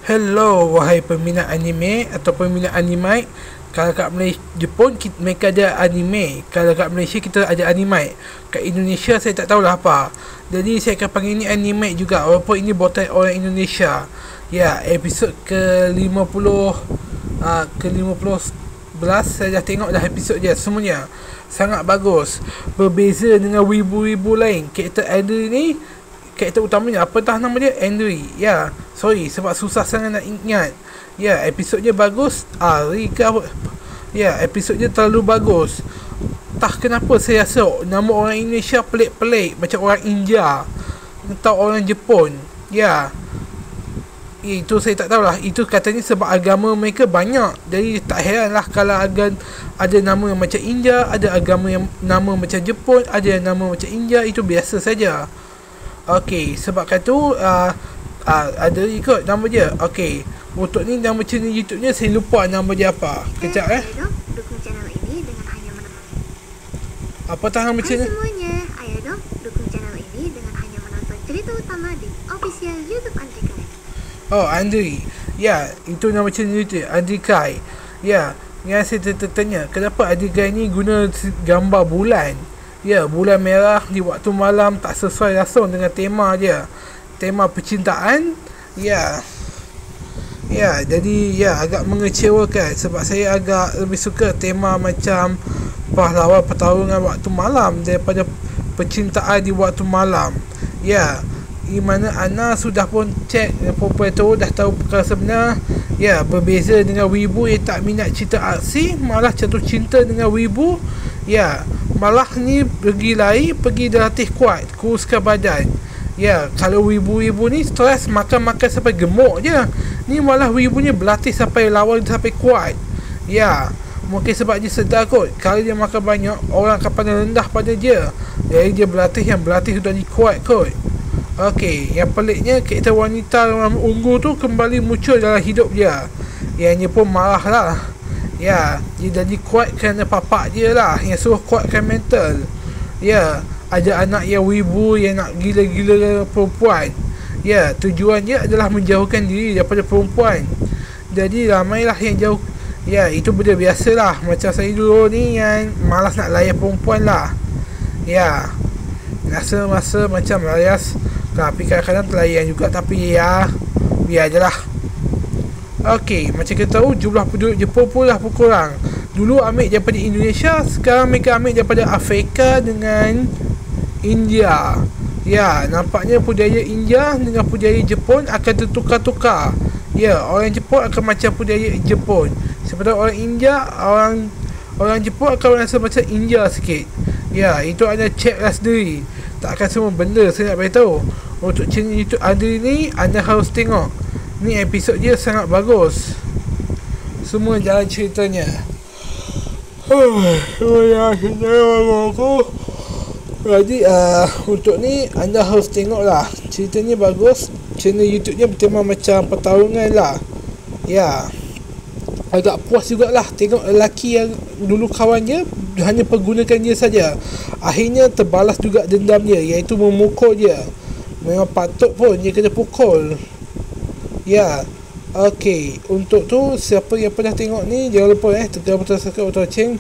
Hello wahai peminat anime atau peminat anime. Kalau kat Malaysia, Jepun mereka ada anime. Kalau kat Malaysia kita ada anime. Kat Indonesia saya tak tahulah apa. Jadi saya akan panggil ni anime juga, walaupun ini buatan orang Indonesia. Ya, episod ke-50 ke-50 saya dah tengok dah episod dia semuanya. Sangat bagus. Berbeza dengan wibu-wibu lain. Karakter Andrew ni, karakter utamanya apa tah nama dia? Andrew. Ya, sorry sebab susah sangat nak ingat. Ya, episodnya bagus. Ya, episodnya terlalu bagus. Tak kenapa saya rasa nama orang Indonesia pelik-pelik, macam orang India atau orang Jepun. Ya, itu saya tak tahulah. Itu katanya sebab agama mereka banyak. Jadi tak heranlah kalau ada nama yang macam India, ada agama yang nama macam Jepun, ada yang nama macam India. Itu biasa saja. Okey, sebabkan tu ada ikut nama dia. Okey, untuk ni nama channel YouTube-nya saya lupa nama dia apa. Kejap dukung channel ini dengan hanya menonton. Apa tahu nama channel? Semuanya, ayo dong dukung channel ini dengan hanya menonton cerita utama di official YouTube Andrikai. Oh, Andri. Ya, itu nama channel YouTube Andrikai. Ya, yang saya tertanya, kenapa Andrikai ni guna gambar bulan? Ya, bulan merah di waktu malam tak sesuai langsung dengan tema dia. Tema percintaan. Ya. Ya, jadi ya agak mengecewakan sebab saya agak lebih suka tema macam pahlawan pertarungan waktu malam daripada percintaan di waktu malam. Ya, di mana Ana sudah pun cek perempuan tu dah tahu perkara sebenar. Ya, berbeza dengan wibu yang tak minat cerita aksi, malah jatuh cinta dengan wibu. Ya, malah ni pergi lari, pergi berlatih kuat, kuruskan badan. Ya, kalau wibu-wibu ni stres makan-makan sampai gemuk je. Ni malah wibunya berlatih sampai lawan sampai kuat. Ya, mungkin sebab dia sedar kot, kalau dia makan banyak, orang akan pandang rendah pada dia. Jadi dia berlatih, yang berlatih sudah kuat kot. Okey, yang peliknya karakter wanita yang ungu tu kembali muncul dalam hidup dia. Yang dia pun marah lah. Ya, dia jadi kuat kerana papak dia lah yang suruh kuatkan mental. Ya, ada anak yang wibu yang nak gila-gila perempuan. Ya, tujuan dia adalah menjauhkan diri daripada perempuan. Jadi ramailah yang jauh. Ya, itu benda biasalah. Macam saya dulu ni yang malas nak layan perempuan lah. Ya, masa macam lalas. Tapi kadang-kadang terlayan juga. Tapi ya, biar je lah. Okey, macam kita tahu jumlah penduduk Jepun pun dah berkurang. Dulu ambil daripada Indonesia, sekarang mereka ambil daripada Afrika dengan India. Ya, nampaknya budaya India dengan budaya Jepun akan tertukar-tukar. Ya, orang Jepun akan macam budaya Jepun. Seperti orang India, orang Jepun akan rasa macam India sikit. Ya, itu anda ceklah sendiri. Tak akan semua benda saya nak beritahu. Untuk channel YouTube anda ni, anda harus tengok. Ni episod dia sangat bagus. Semua jalan ceritanya. Jadi untuk ni anda harus tengok lah. Ceritanya bagus. Channel YouTube nya bertema macam pertarungan lah. Ya, agak puas jugalah tengok lelaki yang dulu kawan dia hanya pergunakan dia saja, akhirnya terbalas juga dendam dia, iaitu memukul dia. Memang patut pun dia kena pukul. Ya, okey. Untuk tu siapa yang pernah tengok ni, jangan lupa tekan butang subscribe, butang loceng.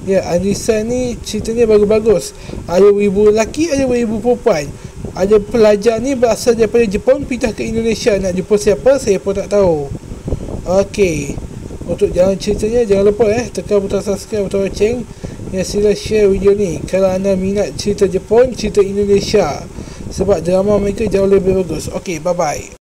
Ya, Andrisan ni ceritanya bagus-bagus. Ada wibu lelaki, ada wibu perempuan. Ada pelajar ni berasal daripada Jepun, pindah ke Indonesia. Nak jumpa siapa, saya pun tak tahu. Okey. Untuk jalan ceritanya, jangan lupa tekan butang subscribe, butang loceng. Ya, sila share video ni kalau anda minat cerita Jepun, cerita Indonesia. Sebab drama mereka jauh lebih bagus. Okey, bye-bye.